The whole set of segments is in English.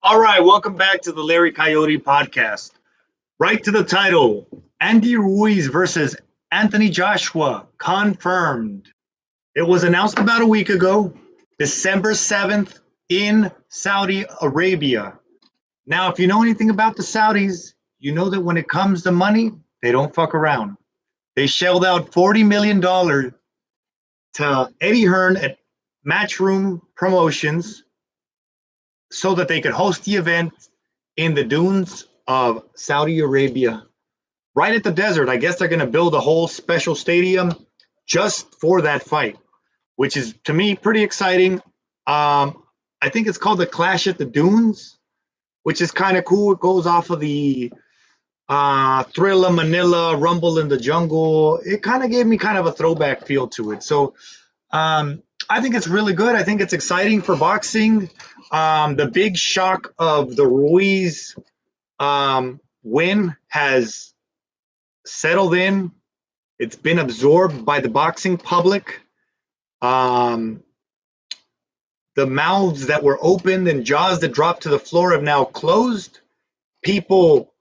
All right, welcome back to the Larry Coyote podcast. Right to the title, Andy Ruiz versus Anthony Joshua, confirmed. It was announced about a week ago, December 7th in Saudi Arabia. Now, if you know anything about the Saudis, you know that when it comes to money, they don't fuck around. They shelled out $40 million to Eddie Hearn at Matchroom Promotions so that they could host the event in the dunes of Saudi Arabia, right at the desert. I guess they're going to build a whole special stadium just for that fight, which is to me pretty exciting. I think it's called the Clash at the Dunes, which is kind of cool. It goes off of the Thriller Manila, Rumble in the Jungle. It kind of gave me kind of a throwback feel to it. So I think it's really good. I think it's exciting for boxing. The big shock of the Ruiz win has settled in. It's been absorbed by the boxing public. The mouths that were opened and jaws that dropped to the floor have now closed. People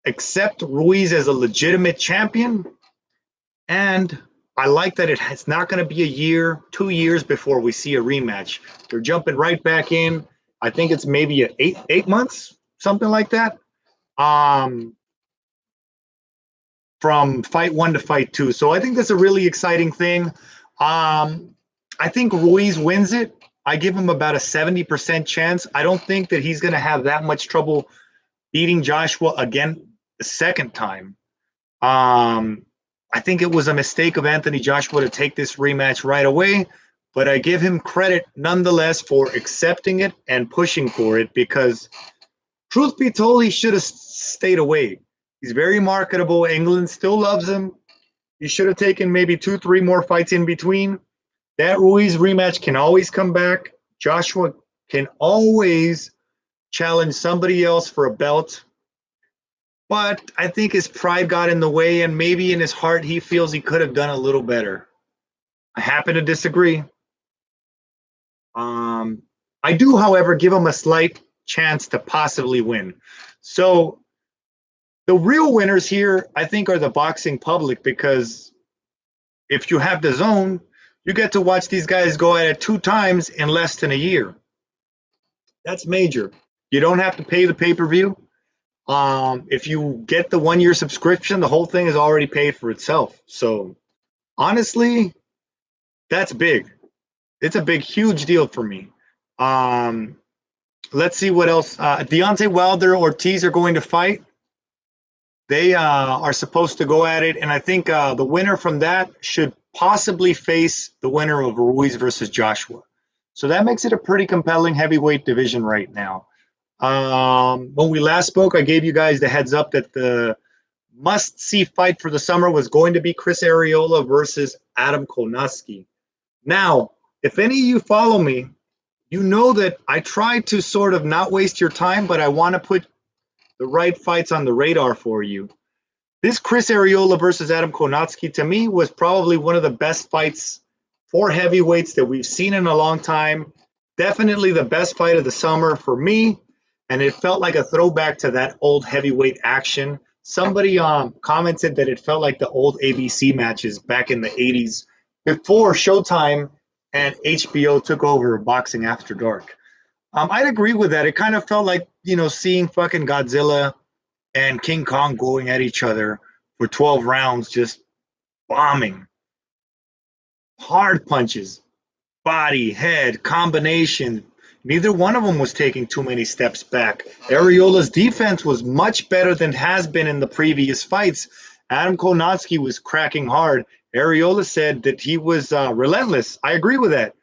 accept Ruiz as a legitimate champion. And I like that it's not going to be a year, 2 years before we see a rematch. They're jumping right back in. I think it's maybe eight months, something like that. From fight one to fight two. So I think that's a really exciting thing. I think Ruiz wins it. I give him about a 70% chance. I don't think that he's going to have that much trouble beating Joshua again the second time. I think it was a mistake of Anthony Joshua to take this rematch right away, but I give him credit nonetheless for accepting it and pushing for it because, truth be told, he should have stayed away. He's very marketable. England still loves him. He should have taken maybe 2, 3 more fights in between. That Ruiz rematch can always come back. Joshua can always challenge somebody else for a belt. But I think his pride got in the way, and maybe in his heart he feels he could have done a little better. I happen to disagree. I do, however, give him a slight chance to possibly win. So the real winners here, I think, are the boxing public because if you have the zone, you get to watch these guys go at it 2 times in less than a year. That's major. You don't have to pay the pay-per-view. If you get the 1 year subscription, the whole thing is already paid for itself. So honestly, that's big. It's a big, huge deal for me. Let's see what else. Deontay Wilder or Ortiz are going to fight. They are supposed to go at it, and I think the winner from that should possibly face the winner of Ruiz versus Joshua. So that makes it a pretty compelling heavyweight division right now. When we last spoke, I gave you guys the heads up that the must-see fight for the summer was going to be Chris Arreola versus Adam Kownacki. Now, if any of you follow me, you know that I try to sort of not waste your time, but I want to put the right fights on the radar for you. This Chris Arreola versus Adam Kownacki, to me, was probably one of the best fights for heavyweights that we've seen in a long time. Definitely the best fight of the summer for me, and it felt like a throwback to that old heavyweight action. Somebody commented that it felt like the old ABC matches back in the 80s before Showtime and HBO took over Boxing After Dark. I'd agree with that. It kind of felt like, seeing fucking Godzilla and King Kong going at each other for 12 rounds, just bombing. Hard punches, body, head, combination. Neither one of them was taking too many steps back. Areola's defense was much better than has been in the previous fights. Adam Kownacki was cracking hard. Areola said that he was relentless. I agree with that.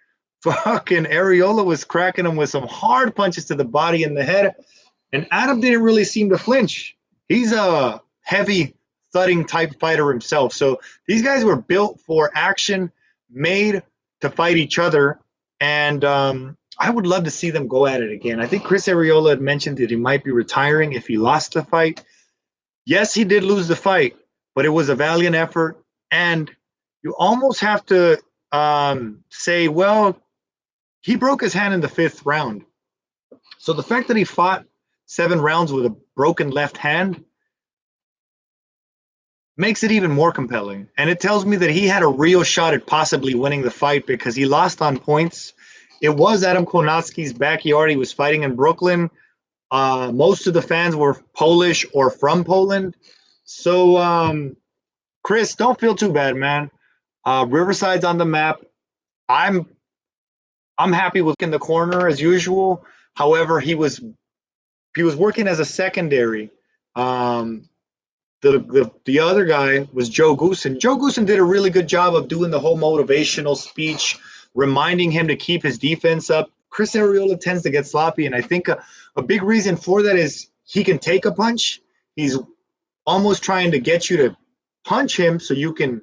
Fucking Areola was cracking him with some hard punches to the body and the head. And Adam didn't really seem to flinch. He's a heavy, thudding type fighter himself. So these guys were built for action, made to fight each other. And I would love to see them go at it again. I think Chris Arreola had mentioned that he might be retiring if he lost the fight. Yes, he did lose the fight, but it was a valiant effort. And you almost have to say, well, he broke his hand in the 5th round. So the fact that he fought 7 rounds with a broken left hand makes it even more compelling. And it tells me that he had a real shot at possibly winning the fight because he lost on points. It was Adam Kownacki's backyard. He was fighting in Brooklyn. Most of the fans were Polish or from Poland. So, Chris, don't feel too bad, man. Riverside's on the map. I'm I'm happy with in the corner as usual. However, he was working as a secondary. Um, the other guy was Joe Goosen. Joe Goosen did a really good job of doing the whole motivational speech, reminding him to keep his defense up. Chris Arreola tends to get sloppy, and I think a big reason for that is he can take a punch. He's almost trying to get you to punch him so you can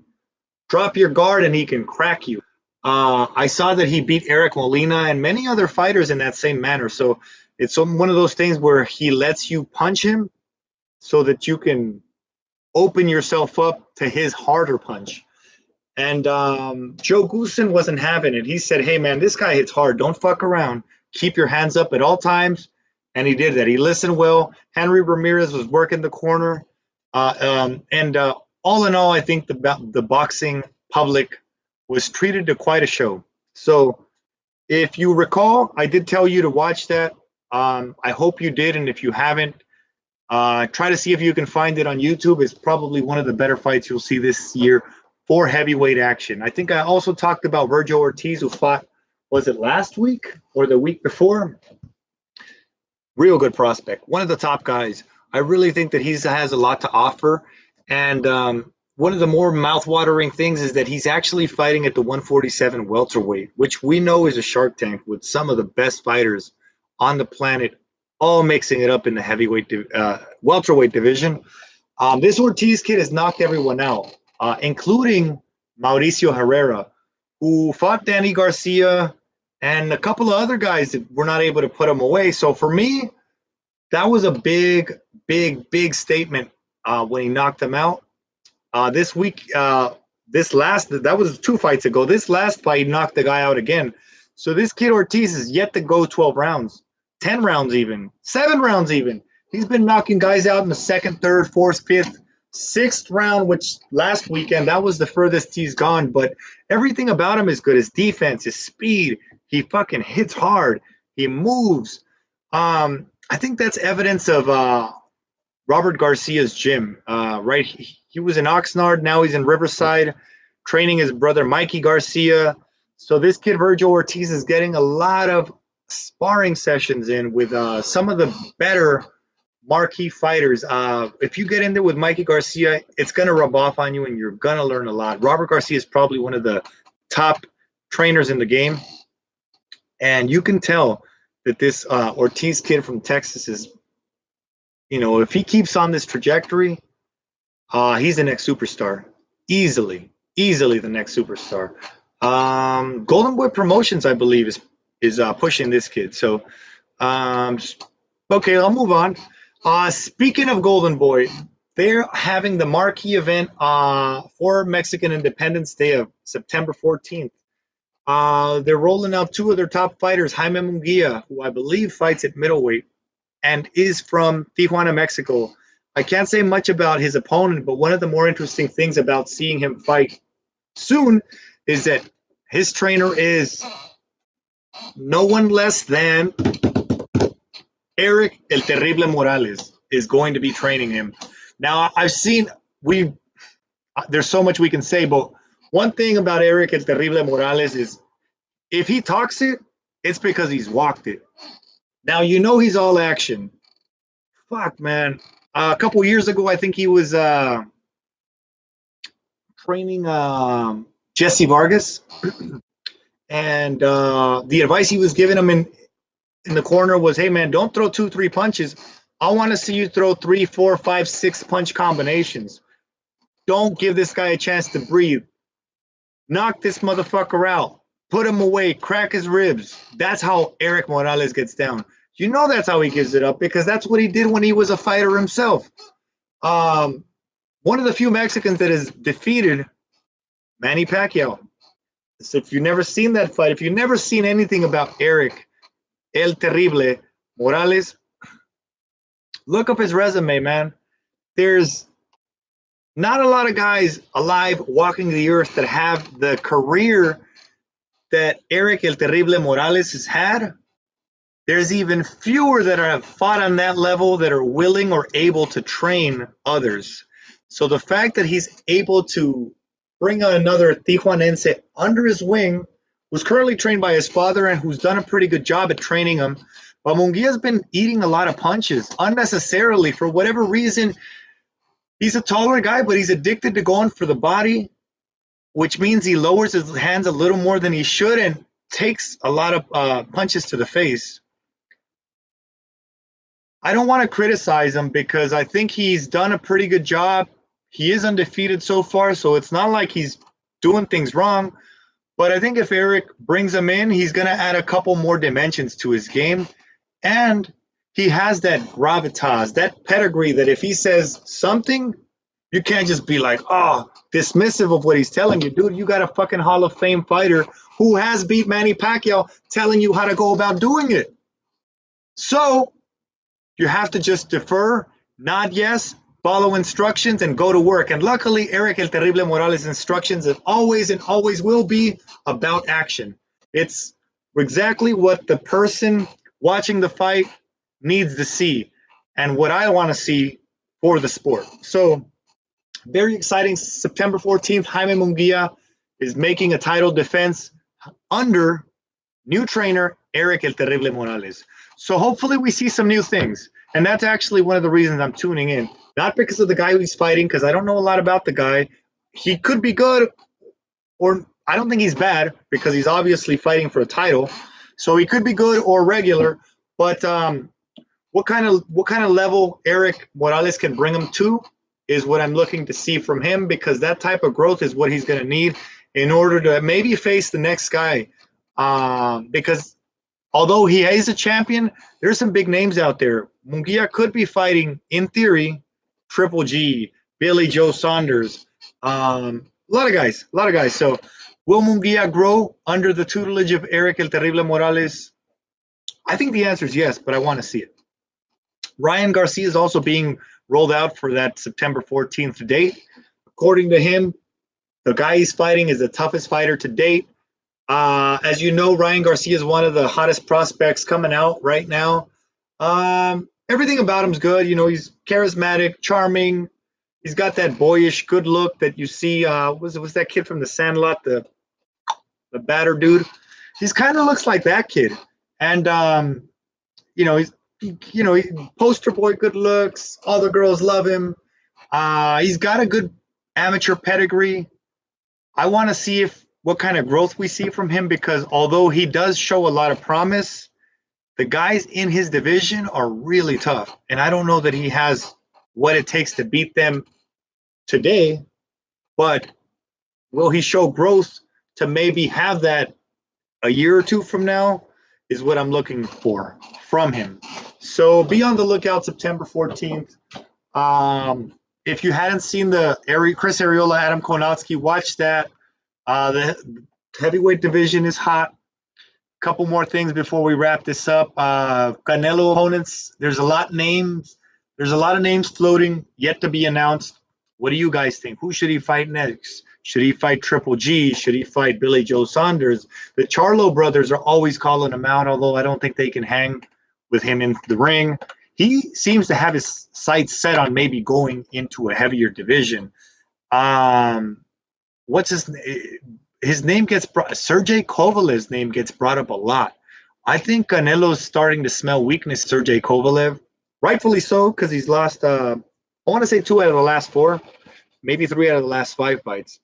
drop your guard and he can crack you. I saw that he beat Eric Molina and many other fighters in that same manner. So it's one of those things where he lets you punch him so that you can open yourself up to his harder punch. And Joe Goosen wasn't having it. He said, "Hey, man, this guy hits hard. Don't fuck around. Keep your hands up at all times." And he did that. He listened well. Henry Ramirez was working the corner. And all in all, I think the boxing public was treated to quite a show. So if you recall, I did tell you to watch that. I hope you did. And if you haven't, try to see if you can find it on YouTube. It's probably one of the better fights you'll see this year for heavyweight action. I think I also talked about Virgil Ortiz, who fought, was it last week or the week before? Real good prospect, one of the top guys. I really think that he has a lot to offer. And one of the more mouth-watering things is that he's actually fighting at the 147 welterweight, which we know is a shark tank with some of the best fighters on the planet, all mixing it up in the heavyweight welterweight division. This Ortiz kid has knocked everyone out, including Mauricio Herrera, who fought Danny Garcia and a couple of other guys that were not able to put him away. So for me, that was a big, big, big statement when he knocked him out. This week, that was 2 fights ago. This last fight knocked the guy out again. So this kid Ortiz is yet to go 12 rounds, 10 rounds even, 7 rounds even. He's been knocking guys out in the second, third, fourth, fifth, sixth round, which last weekend, that was the furthest he's gone. But everything about him is good. His defense, his speed, he fucking hits hard. He moves. I think that's evidence of Robert Garcia's gym, right? He was in Oxnard. Now he's in Riverside training his brother, Mikey Garcia. So this kid, Virgil Ortiz, is getting a lot of sparring sessions in with some of the better marquee fighters. If you get in there with Mikey Garcia, it's going to rub off on you and you're going to learn a lot. Robert Garcia is probably one of the top trainers in the game. And you can tell that this Ortiz kid from Texas is, if he keeps on this trajectory, he's the next superstar. Easily the next superstar. Golden Boy Promotions, I believe, is pushing this kid. So, okay, I'll move on. Speaking of Golden Boy, they're having the marquee event for Mexican Independence Day of September 14th. They're rolling out 2 of their top fighters, Jaime Munguia, who I believe fights at middleweight and is from Tijuana, Mexico. I can't say much about his opponent, but one of the more interesting things about seeing him fight soon is that his trainer is no one less than Eric El Terrible Morales is going to be training him. Now, there's so much we can say, but one thing about Eric El Terrible Morales is if he talks it, it's because he's walked it. Now, he's all action. Fuck, man. A couple years ago, I think he was training Jesse Vargas. And the advice he was giving him in the corner was, hey, man, don't throw 2-3 punches. I want to see you throw 3, 4, 5, 6 punch combinations. Don't give this guy a chance to breathe. Knock this motherfucker out. Put him away. Crack his ribs. That's how Eric Morales gets down. That's how he gives it up because that's what he did when he was a fighter himself. One of the few Mexicans that has defeated Manny Pacquiao. So if you've never seen that fight, if you've never seen anything about Eric El Terrible Morales, look up his resume, man. There's not a lot of guys alive walking the earth that have the career that Eric El Terrible Morales has had. There's even fewer that have fought on that level that are willing or able to train others. So the fact that he's able to bring another Tijuanense under his wing, who's currently trained by his father and who's done a pretty good job at training him, but Munguia's been eating a lot of punches unnecessarily for whatever reason. He's a taller guy, but he's addicted to going for the body, which means he lowers his hands a little more than he should and takes a lot of punches to the face. I don't want to criticize him because I think he's done a pretty good job. He is undefeated so far, so it's not like he's doing things wrong. But I think if Eric brings him in, he's going to add a couple more dimensions to his game. And he has that gravitas, that pedigree that if he says something, you can't just be like, oh, dismissive of what he's telling you. Dude, you got a fucking Hall of Fame fighter who has beat Manny Pacquiao telling you how to go about doing it. So you have to just defer, nod yes, follow instructions, and go to work. And luckily, Eric El Terrible Morales' instructions have always and always will be about action. It's exactly what the person watching the fight needs to see and what I want to see for the sport. So very exciting. September 14th, Jaime Munguia is making a title defense under new trainer Eric El Terrible Morales. So hopefully we see some new things. And that's actually one of the reasons I'm tuning in. Not because of the guy he's fighting, because I don't know a lot about the guy. He could be good, or I don't think he's bad, because he's obviously fighting for a title. So he could be good or regular. But what kind of level Eric Morales can bring him to is what I'm looking to see from him, because that type of growth is what he's going to need in order to maybe face the next guy. Because although he is a champion, there's some big names out there. Munguia could be fighting, in theory, Triple G, Billy Joe Saunders, a lot of guys. So will Munguia grow under the tutelage of Eric El Terrible Morales? I think the answer is yes, but I want to see it. Ryan Garcia is also being rolled out for that September 14th date. According to him, the guy he's fighting is the toughest fighter to date. As you know, Ryan Garcia is one of the hottest prospects coming out right now. Everything about him's good. You know, he's charismatic, charming. He's got that boyish good look that you see. Was that kid from The Sandlot, the batter dude? He's kind of looks like that kid. And he's poster boy good looks. All the girls love him. He's got a good amateur pedigree. I want to see what kind of growth we see from him, because although he does show a lot of promise, the guys in his division are really tough. And I don't know that he has what it takes to beat them today, but will he show growth to maybe have that a year or two from now is what I'm looking for from him. So be on the lookout September 14th. If you hadn't seen the Chris Arreola, Adam Kownacki, watch that. The heavyweight division is hot. Couple more things before we wrap this up. Canelo opponents. There's a lot of names floating yet to be announced. What do you guys think? Who should he fight next? Should he fight Triple G? Should he fight Billy Joe Saunders? The Charlo brothers are always calling him out, although I don't think they can hang with him in the ring. He seems to have his sights set on maybe going into a heavier division. What's his name gets brought, Sergey Kovalev's name gets brought up a lot. I think Canelo's starting to smell weakness, Sergey Kovalev. Rightfully so, because he's lost, I want to say 2 out of the last 4, maybe 3 out of the last 5 fights.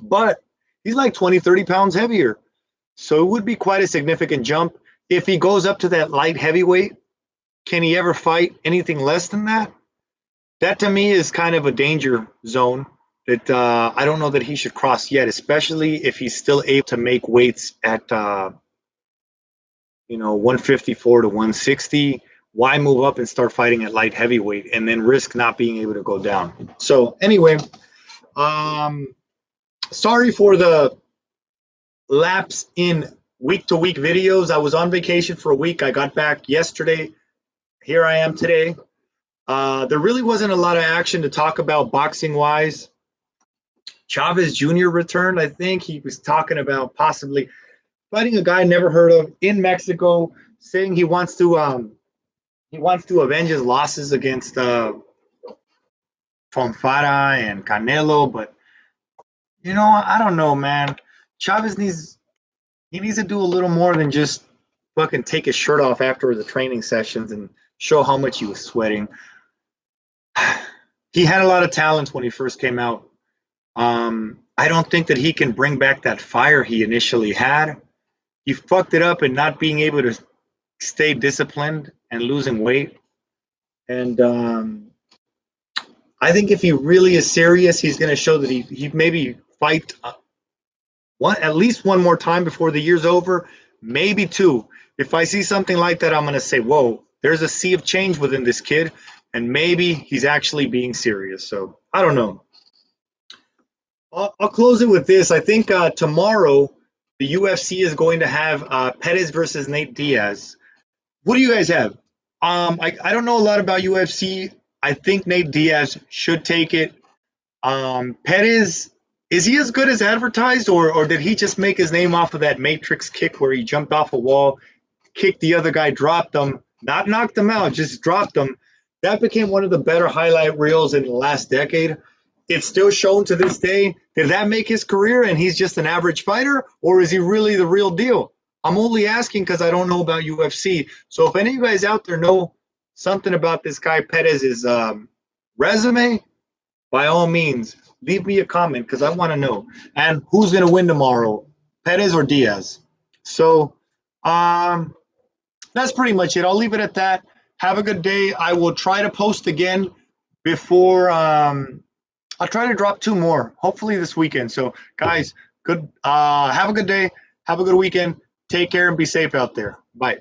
But he's like 20, 30 pounds heavier. So it would be quite a significant jump. If he goes up to that light heavyweight, can he ever fight anything less than that? That to me is kind of a danger zone that I don't know that he should cross yet, especially if he's still able to make weights at 154 to 160. Why move up and start fighting at light heavyweight and then risk not being able to go down? So anyway, sorry for the lapse in week to week videos. I was on vacation for a week. I got back yesterday. Here I am today. There really wasn't a lot of action to talk about boxing wise. Chavez Jr. returned. I think he was talking about possibly fighting a guy I never heard of in Mexico, saying he wants to avenge his losses against Fonfara and Canelo. But I don't know, man. Chavez needs to do a little more than just fucking take his shirt off after the training sessions and show how much he was sweating. He had a lot of talent when he first came out. I don't think that he can bring back that fire he initially had. He fucked it up in not being able to stay disciplined and losing weight. And I think if he really is serious, he's going to show that he maybe fight at least one more time before the year's over, maybe two. If I see something like that, I'm going to say, whoa, there's a sea of change within this kid, and maybe he's actually being serious. So I don't know. I'll close it with this. I think tomorrow the UFC is going to have Pettis versus Nate Diaz. What do you guys have? I don't know a lot about UFC. I think Nate Diaz should take it. Pettis, is he as good as advertised, or did he just make his name off of that Matrix kick where he jumped off a wall, kicked the other guy, dropped him, not knocked him out, just dropped him? That became one of the better highlight reels in the last decade. It's still shown to this day. Did that make his career and he's just an average fighter, or is he really the real deal? I'm only asking because I don't know about UFC. So if any of you guys out there know something about this guy Pettis' resume, by all means, leave me a comment because I want to know. And who's going to win tomorrow, Pettis or Diaz? So that's pretty much it. I'll leave it at that. Have a good day. I will try to post again before I'll try to drop two more, hopefully this weekend. So, guys, good. Have a good day. Have a good weekend. Take care and be safe out there. Bye.